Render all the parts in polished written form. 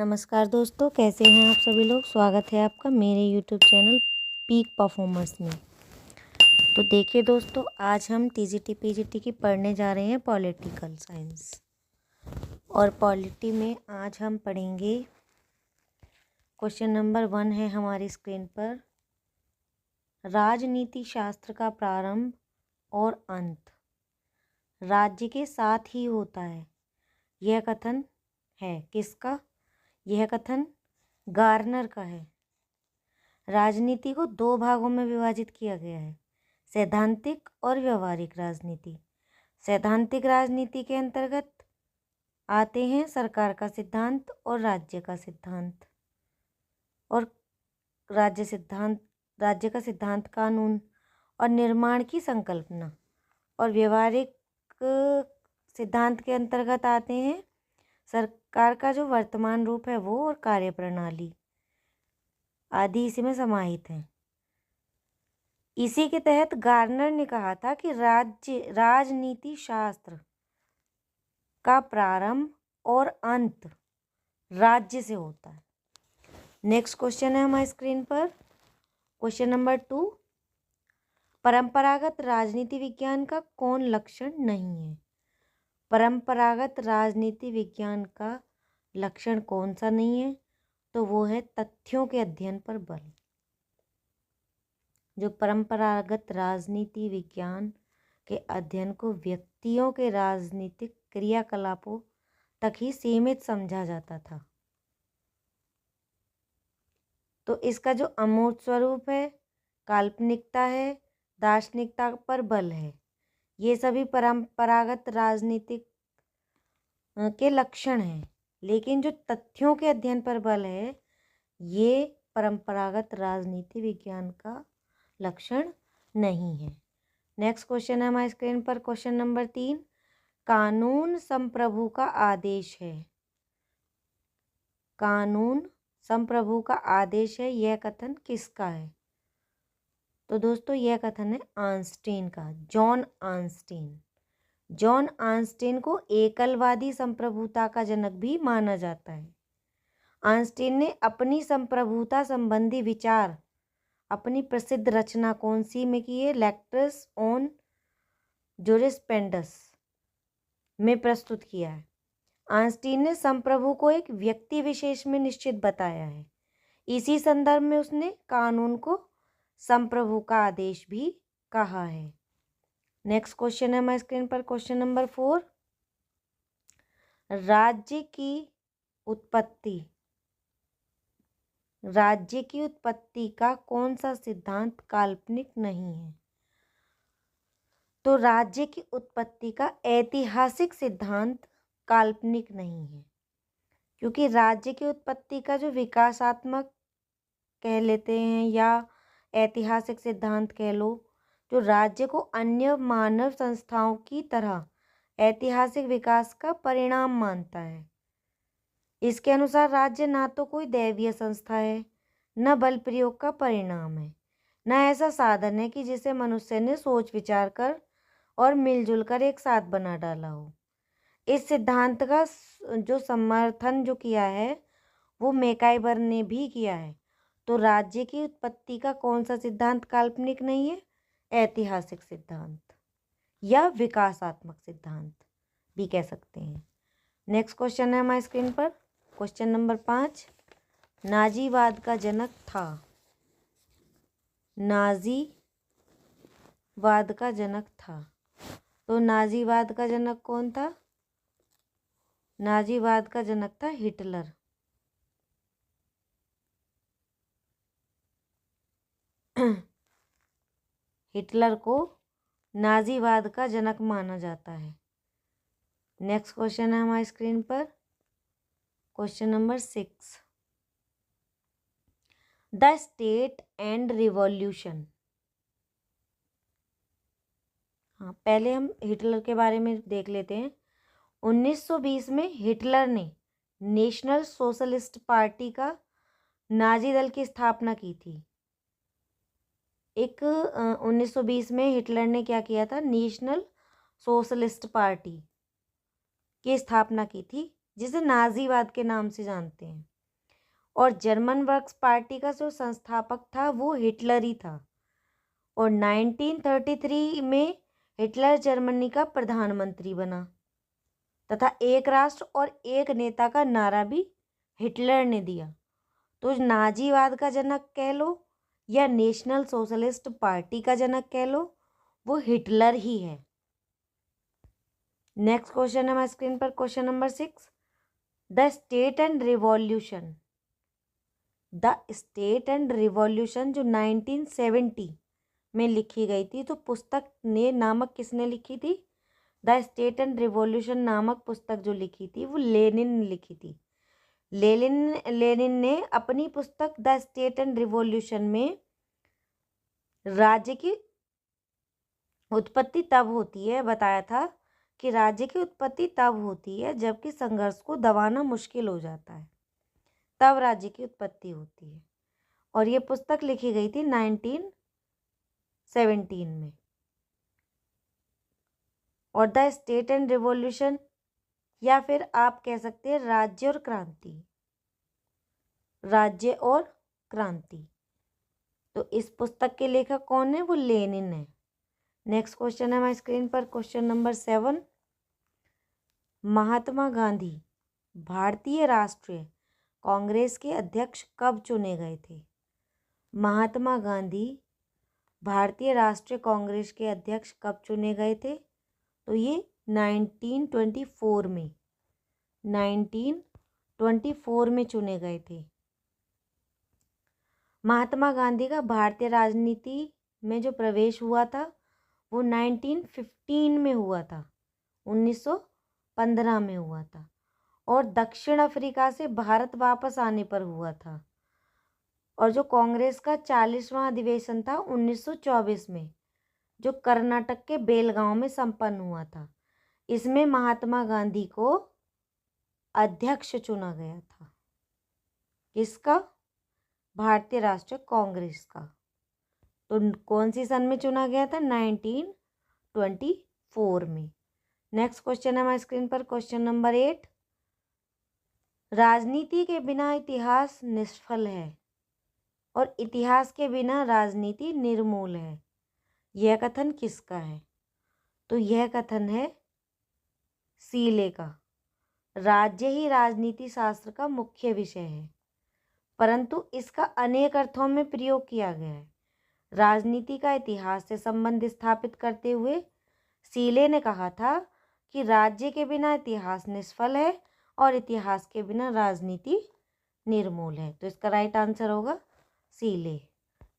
नमस्कार दोस्तों, कैसे हैं आप सभी लोग। स्वागत है आपका मेरे यूट्यूब चैनल पीक परफॉर्मर्स में। तो देखिए दोस्तों, आज हम टीजीटी पीजीटी की पढ़ने जा रहे हैं पॉलिटिकल साइंस। और पॉलिटी में आज हम पढ़ेंगे क्वेश्चन नंबर 1 है हमारी स्क्रीन पर। राजनीति शास्त्र का प्रारंभ और अंत राज्य के साथ ही होता है, यह कथन है किसका? यह कथन गार्नर का है। राजनीति को 2 भागों में विभाजित किया गया है, सैद्धांतिक और व्यवहारिक राजनीति। सैद्धांतिक राजनीति के अंतर्गत आते हैं सरकार का सिद्धांत और राज्य का सिद्धांत और राज्य का सिद्धांत, कानून और निर्माण की संकल्पना। और व्यवहारिक सिद्धांत के अंतर्गत आते हैं सरकार का जो वर्तमान रूप है वो और कार्यप्रणाली आदि इसी में समाहित हैं। इसी के तहत गार्नर ने कहा था कि राजनीति शास्त्र का प्रारंभ और अंत राज्य से होता है। नेक्स्ट क्वेश्चन है हमारी स्क्रीन पर, क्वेश्चन नंबर 2। परंपरागत राजनीति विज्ञान का कौन लक्षण नहीं है? परंपरागत राजनीति विज्ञान का लक्षण कौन सा नहीं है? तो वो है तथ्यों के अध्ययन पर बल। जो परंपरागत राजनीति विज्ञान के अध्ययन को व्यक्तियों के राजनीतिक क्रियाकलापों तक ही सीमित समझा जाता था, तो इसका जो अमूर्त स्वरूप है, काल्पनिकता है, दार्शनिकता पर बल है, ये सभी परंपरागत राजनीतिक के लक्षण हैं। लेकिन जो तथ्यों के अध्ययन पर बल है, ये परंपरागत राजनीति विज्ञान का लक्षण नहीं है। नेक्स्ट क्वेश्चन है हमारी स्क्रीन पर, क्वेश्चन नंबर 3। कानून संप्रभु का आदेश है। कानून संप्रभु का आदेश है, यह कथन किसका है? तो दोस्तों यह कथन है आर्नस्टीन का, जॉन आर्नस्टीन। जॉन आर्नस्टीन को एकलवादी संप्रभुता का जनक भी माना जाता है। आर्नस्टीन ने अपनी संप्रभुता संबंधी विचार अपनी प्रसिद्ध रचना कौन सी में किए? लेक्चर्स ऑन जूरिस्प्रूडेंस में प्रस्तुत किया है। आर्नस्टीन ने संप्रभु को एक व्यक्ति विशेष में निश्चित बताया है। इसी संदर्भ में उसने कानून को संप्रभु का आदेश भी कहा है। नेक्स्ट क्वेश्चन है हमारी स्क्रीन पर, क्वेश्चन नंबर 4। राज्य की उत्पत्ति का कौन सा सिद्धांत काल्पनिक नहीं है? तो राज्य की उत्पत्ति का ऐतिहासिक सिद्धांत काल्पनिक नहीं है, क्योंकि राज्य की उत्पत्ति का जो विकासात्मक कह लेते हैं या ऐतिहासिक सिद्धांत कह लो, जो राज्य को अन्य मानव संस्थाओं की तरह ऐतिहासिक विकास का परिणाम मानता है। इसके अनुसार राज्य ना तो कोई दैवीय संस्था है, न बल प्रयोग का परिणाम है, न ऐसा साधन है कि जिसे मनुष्य ने सोच विचार कर और मिलजुल कर एक साथ बना डाला हो। इस सिद्धांत का जो समर्थन जो किया है वो मैकाइवर ने भी किया है। तो राज्य की उत्पत्ति का कौन सा सिद्धांत काल्पनिक नहीं है? ऐतिहासिक सिद्धांत या विकासात्मक सिद्धांत भी कह सकते हैं। नेक्स्ट क्वेश्चन है हमारी स्क्रीन पर, क्वेश्चन नंबर 5। नाजीवाद का जनक था। नाजीवाद का जनक था, तो नाजीवाद का जनक कौन था? नाजीवाद का जनक था हिटलर। हिटलर को नाजीवाद का जनक माना जाता है। नेक्स्ट क्वेश्चन है हमारी स्क्रीन पर, question number 6। The state and revolution. हाँ, पहले हम हिटलर के बारे में देख लेते हैं। 1920 में हिटलर ने नेशनल सोशलिस्ट पार्टी का नाजी दल की स्थापना की थी। 1920 में हिटलर ने क्या किया था? नेशनल सोशलिस्ट पार्टी की स्थापना की थी, जिसे नाजीवाद के नाम से जानते हैं। और जर्मन वर्क्स पार्टी का जो संस्थापक था वो हिटलर ही था। और 1933 में हिटलर जर्मनी का प्रधानमंत्री बना तथा एक राष्ट्र और एक नेता का नारा भी हिटलर ने दिया। तो नाजीवाद का जनक कह लो या नेशनल सोशलिस्ट पार्टी का जनक कह लो, वो हिटलर ही है। नेक्स्ट क्वेश्चन है हमारे स्क्रीन पर, question number 6, the state and revolution. The state and revolution जो 1970 में लिखी गई थी, तो पुस्तक ने नामक किसने लिखी थी? द स्टेट एंड रिवॉल्यूशन नामक पुस्तक जो लिखी थी वो लेनिन ने लिखी थी। लेनिन ने अपनी पुस्तक द स्टेट एंड रिवॉल्यूशन में राज्य की उत्पत्ति तब होती है, बताया था कि राज्य की उत्पत्ति तब होती है जबकि संघर्ष को दबाना मुश्किल हो जाता है, तब राज्य की उत्पत्ति होती है। और ये पुस्तक लिखी गई थी 1917 में। और द स्टेट एंड रिवॉल्यूशन, या फिर आप कह सकते हैं राज्य और क्रांति, राज्य और क्रांति। तो इस पुस्तक के लेखक कौन है? वो लेनिन है। नेक्स्ट क्वेश्चन है हमारी स्क्रीन पर, क्वेश्चन नंबर 7, महात्मा गांधी भारतीय राष्ट्रीय कांग्रेस के अध्यक्ष कब चुने गए थे? महात्मा गांधी भारतीय राष्ट्रीय कांग्रेस के अध्यक्ष कब चुने गए थे? तो ये 1924 में 1924 में चुने गए थे। महात्मा गांधी का भारतीय राजनीति में जो प्रवेश हुआ था वो 1915 में हुआ था, 1915 में हुआ था। और दक्षिण अफ्रीका से भारत वापस आने पर हुआ था। और जो कांग्रेस का 40वां अधिवेशन था 1924 में, जो कर्नाटक के बेलगांव में संपन्न हुआ था, इसमें महात्मा गांधी को अध्यक्ष चुना गया था। किसका? भारतीय राष्ट्रीय कांग्रेस का। तो कौन सी सन में चुना गया था? 1924 में। नेक्स्ट क्वेश्चन है हमारी स्क्रीन पर, क्वेश्चन नंबर 8, राजनीति के बिना इतिहास निष्फल है और इतिहास के बिना राजनीति निर्मूल है। यह कथन किसका है? तो यह कथन है सीले का। राज्य ही राजनीति शास्त्र का मुख्य विषय है, परंतु इसका अनेक अर्थों में प्रयोग किया गया है। राजनीति का इतिहास से संबंध स्थापित करते हुए सीले ने कहा था कि राज्य के बिना इतिहास निष्फल है और इतिहास के बिना राजनीति निर्मूल है। तो इसका राइट आंसर होगा सीले।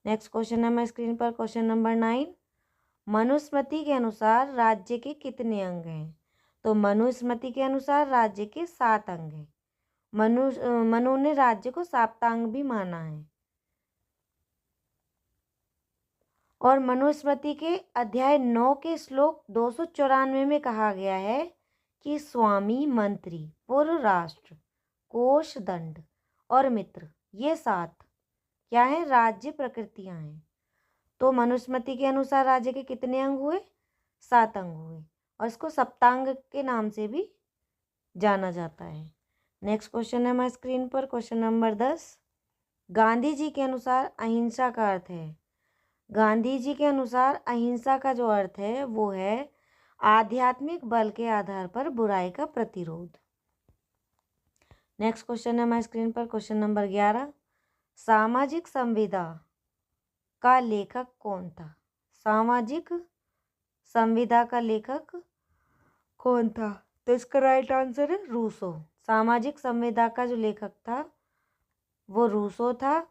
नेक्स्ट क्वेश्चन है हमारी स्क्रीन पर, क्वेश्चन नंबर 9, मनुस्मृति के अनुसार राज्य के कितने अंग हैं? तो मनुस्मृति के अनुसार राज्य के 7 अंग हैं। मनु ने राज्य को सप्तांग भी माना है। और मनुस्मृति के अध्याय 9 के श्लोक 294 में कहा गया है कि स्वामी, मंत्री, पूर्व राष्ट्र, कोष, दंड और मित्र, ये 7 क्या है? राज्य प्रकृतियां हैं। तो मनुस्मृति के अनुसार राज्य के कितने अंग हुए? 7 अंग हुए, और इसको सप्तांग के नाम से भी जाना जाता है। नेक्स्ट क्वेश्चन है हमारी स्क्रीन पर, क्वेश्चन नंबर 10, गांधी जी के अनुसार अहिंसा का अर्थ है। गांधी जी के अनुसार अहिंसा का जो अर्थ है वो है आध्यात्मिक बल के आधार पर बुराई का प्रतिरोध। नेक्स्ट क्वेश्चन है हमारी स्क्रीन पर, क्वेश्चन नंबर 11, सामाजिक संविदा का लेखक कौन था? सामाजिक संविदा का लेखक कौन था? तो इसका राइट आंसर है रूसो। सामाजिक संविदा का जो लेखक था वो रूसो था।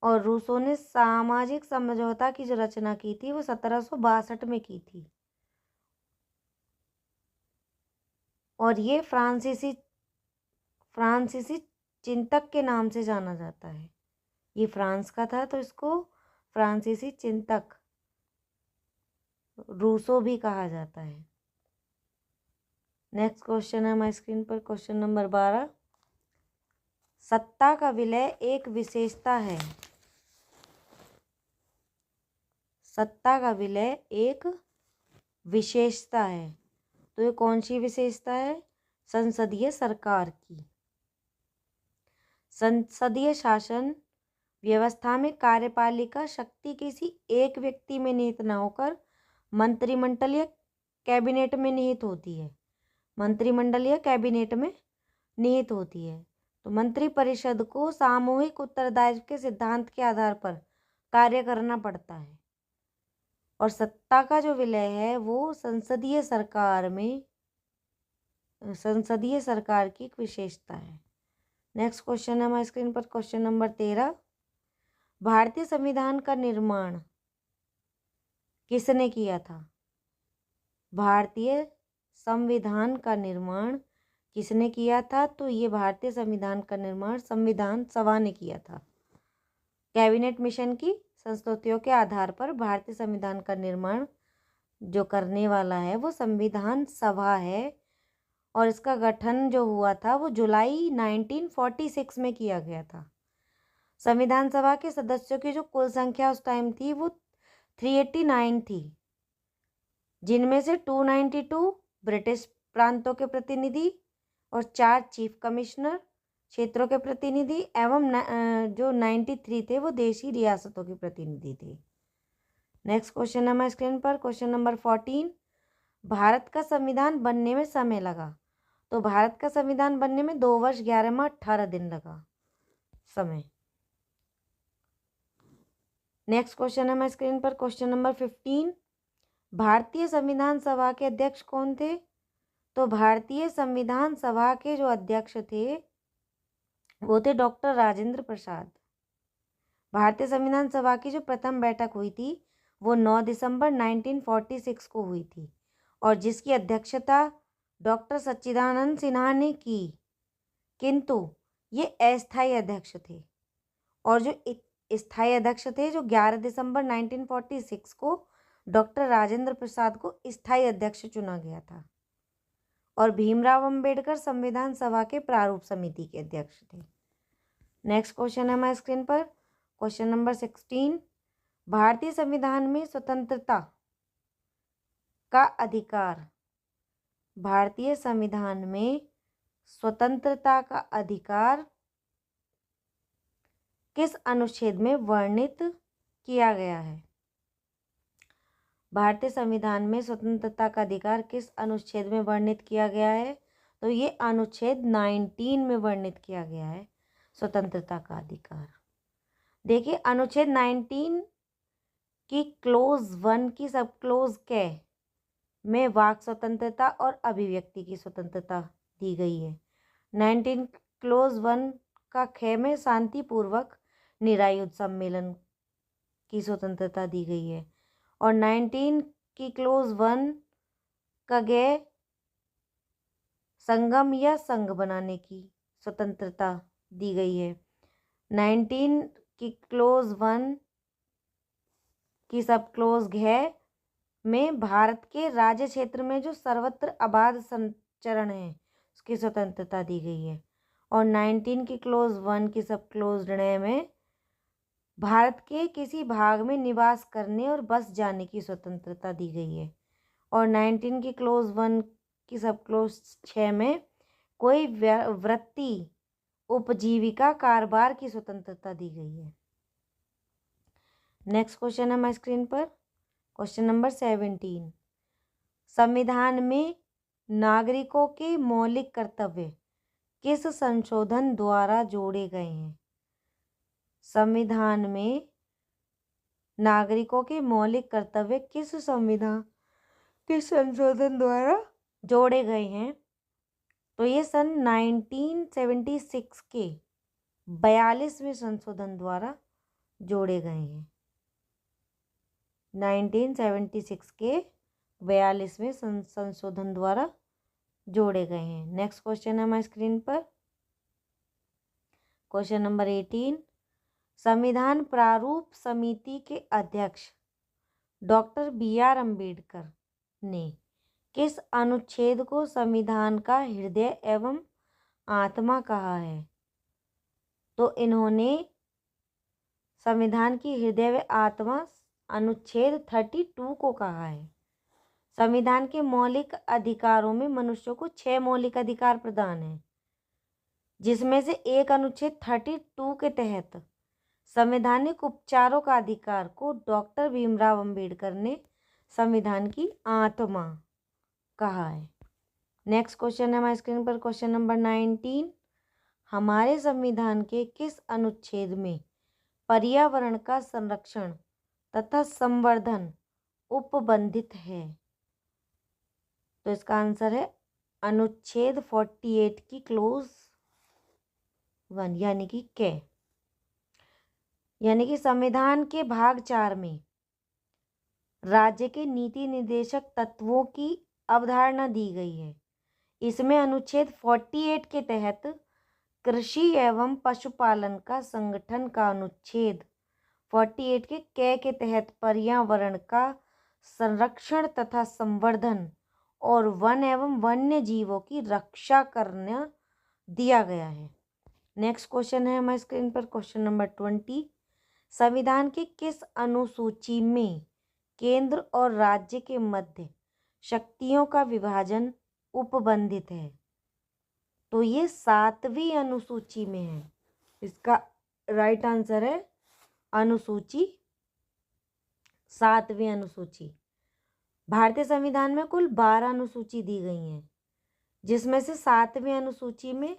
और रूसो ने सामाजिक समझौता की जो रचना की थी वो 1762 में की थी। और ये फ्रांसीसी चिंतक के नाम से जाना जाता है। ये फ्रांस का था तो इसको फ्रांसीसी चिंतक रूसो भी कहा जाता है। नेक्स्ट क्वेश्चन है हमारी स्क्रीन पर, क्वेश्चन नंबर 12, सत्ता का विलय एक विशेषता है। सत्ता का विलय एक विशेषता है, तो ये कौन सी विशेषता है? संसदीय सरकार की। संसदीय शासन व्यवस्था में कार्यपालिका शक्ति किसी एक व्यक्ति में निहित न होकर मंत्रिमंडल या कैबिनेट में निहित होती है। मंत्रिमंडल या कैबिनेट में निहित होती है। तो मंत्रिपरिषद को सामूहिक उत्तरदायित्व के सिद्धांत के आधार पर कार्य करना पड़ता है और सत्ता का जो विलय है वो संसदीय सरकार की एक विशेषता है। नेक्स्ट क्वेश्चन है हमारे स्क्रीन पर, क्वेश्चन नंबर 13। भारतीय संविधान का निर्माण किसने किया था? भारतीय संविधान का निर्माण किसने किया था? तो ये भारतीय संविधान का निर्माण संविधान सभा ने किया था। कैबिनेट मिशन की संस्तुतियों के आधार पर भारतीय संविधान का निर्माण जो करने वाला है वो संविधान सभा है और इसका गठन जो हुआ था वो जुलाई 1946 में किया गया था। संविधान सभा के सदस्यों की जो कुल संख्या उस टाइम थी वो 389 थी, जिनमें से 292 ब्रिटिश प्रांतों के प्रतिनिधि और 4 चीफ कमिश्नर क्षेत्रों के प्रतिनिधि एवं जो 93 थे वो देशी रियासतों के प्रतिनिधि थे। नेक्स्ट क्वेश्चन है हमारे स्क्रीन पर, क्वेश्चन नंबर 14। भारत का संविधान बनने में समय लगा। तो भारत का संविधान बनने में 2 वर्ष 11 माह 18 दिन लगा समय। नेक्स्ट क्वेश्चन है हमारे स्क्रीन पर, क्वेश्चन नंबर 15। भारतीय संविधान सभा के अध्यक्ष कौन थे? तो भारतीय संविधान सभा के जो अध्यक्ष थे वो थे डॉक्टर राजेंद्र प्रसाद। भारतीय संविधान सभा की जो प्रथम बैठक हुई थी वो 9 दिसंबर 1946 को हुई थी और जिसकी अध्यक्षता डॉक्टर सच्चिदानंद सिन्हा ने की, किंतु ये अस्थायी अध्यक्ष थे और जो स्थायी अध्यक्ष थे जो 11 दिसंबर 1946 को डॉक्टर राजेंद्र प्रसाद को स्थायी अध्यक्ष चुना गया था और भीमराव अंबेडकर संविधान सभा के प्रारूप समिति के अध्यक्ष थे। नेक्स्ट क्वेश्चन है हमारे स्क्रीन पर, क्वेश्चन नंबर 16। भारतीय संविधान में स्वतंत्रता का अधिकार, भारतीय संविधान में स्वतंत्रता का अधिकार किस अनुच्छेद में वर्णित किया गया है? भारतीय संविधान में स्वतंत्रता का अधिकार किस अनुच्छेद में वर्णित किया गया है? तो ये अनुच्छेद 19 में वर्णित किया गया है स्वतंत्रता का अधिकार। देखिए अनुच्छेद 19 की क्लोज 1 की सब क्लोज के में वाक स्वतंत्रता और अभिव्यक्ति की स्वतंत्रता दी गई है। 19 क्लोज 1 का ख में शांतिपूर्वक निरायुध सम्मेलन की स्वतंत्रता दी गई है और 19 की क्लोज 1 का ग संगम या संघ बनाने की स्वतंत्रता दी गई है। 19 की क्लोज 1 की सब क्लोज घ में भारत के राज्य क्षेत्र में जो सर्वत्र आबाद संचरण है उसकी स्वतंत्रता दी गई है और 19 की क्लोज 1 की सब क्लोज ण में भारत के किसी भाग में निवास करने और बस जाने की स्वतंत्रता दी गई है और 19 की क्लोज 1 की सब क्लोज 6 में कोई वृत्ति उपजीविका कारोबार की स्वतंत्रता दी गई है। नेक्स्ट क्वेश्चन है हमारी स्क्रीन पर, क्वेश्चन नंबर 17। संविधान में नागरिकों के मौलिक कर्तव्य किस संशोधन द्वारा जोड़े गए हैं? संविधान में नागरिकों के मौलिक कर्तव्य किस संशोधन द्वारा जोड़े गए हैं? तो ये सन 1976 के 42वें संशोधन द्वारा जोड़े गए हैं। 1976 के 42वें संशोधन द्वारा जोड़े गए हैं। नेक्स्ट क्वेश्चन है हमारी स्क्रीन पर, क्वेश्चन नंबर 18। संविधान प्रारूप समिति के अध्यक्ष डॉक्टर BR अम्बेडकर ने किस अनुच्छेद को संविधान का हृदय एवं आत्मा कहा है? तो इन्होंने संविधान की हृदय व आत्मा अनुच्छेद 32 को कहा है। संविधान के मौलिक अधिकारों में मनुष्यों को 6 मौलिक अधिकार प्रदान हैं। जिसमें से एक अनुच्छेद 32 के तहत संवैधानिक उपचारों का अधिकार को डॉक्टर भीमराव अंबेडकर ने संविधान की आत्मा कहा है। नेक्स्ट क्वेश्चन है हमारे स्क्रीन पर, क्वेश्चन नंबर 19। हमारे संविधान के किस अनुच्छेद में पर्यावरण का संरक्षण तथा संवर्धन उपबंधित है? तो इसका आंसर है अनुच्छेद 48 की क्लोज 1 यानी कि के, यानी कि संविधान के भाग 4 में राज्य के नीति निर्देशक तत्वों की अवधारणा दी गई है। इसमें अनुच्छेद 48 के तहत कृषि एवं पशुपालन का संगठन का अनुच्छेद 48 के तहत पर्यावरण का संरक्षण तथा संवर्धन और वन एवं वन्य जीवों की रक्षा करना दिया गया है। नेक्स्ट क्वेश्चन है हमारे स्क्रीन पर, क्वेश्चन नंबर 20। संविधान की किस अनुसूची में केंद्र और राज्य के मध्य शक्तियों का विभाजन उपबंधित है? तो ये 7वीं अनुसूची में है। इसका राइट आंसर है अनुसूची 7वीं अनुसूची। भारतीय संविधान में कुल 12 अनुसूची दी गई हैं, जिसमें से 7वीं अनुसूची में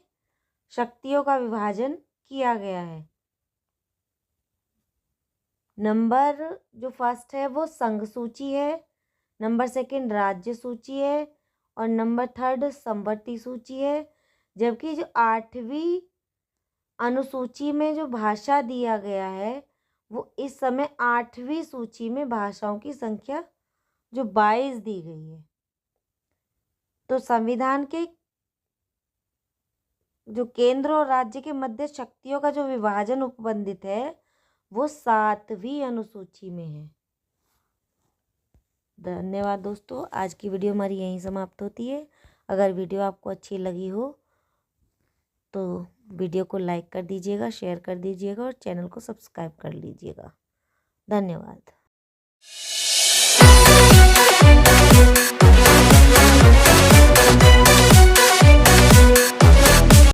शक्तियों का विभाजन किया गया है। नंबर जो फर्स्ट है वो संघ सूची है, नंबर सेकंड राज्य सूची है और नंबर थर्ड संवर्ती सूची है। जबकि जो 8वीं अनुसूची में जो भाषा दिया गया है वो इस समय 8वीं सूची में भाषाओं की संख्या जो 22 दी गई है। तो संविधान के जो केंद्र और राज्य के मध्य शक्तियों का जो विभाजन उपबंधित है वो 7वीं अनुसूची में है। धन्यवाद दोस्तों, आज की वीडियो हमारी यहीं समाप्त होती है। अगर वीडियो आपको अच्छी लगी हो तो वीडियो को लाइक कर दीजिएगा, शेयर कर दीजिएगा और चैनल को सब्सक्राइब कर लीजिएगा। धन्यवाद।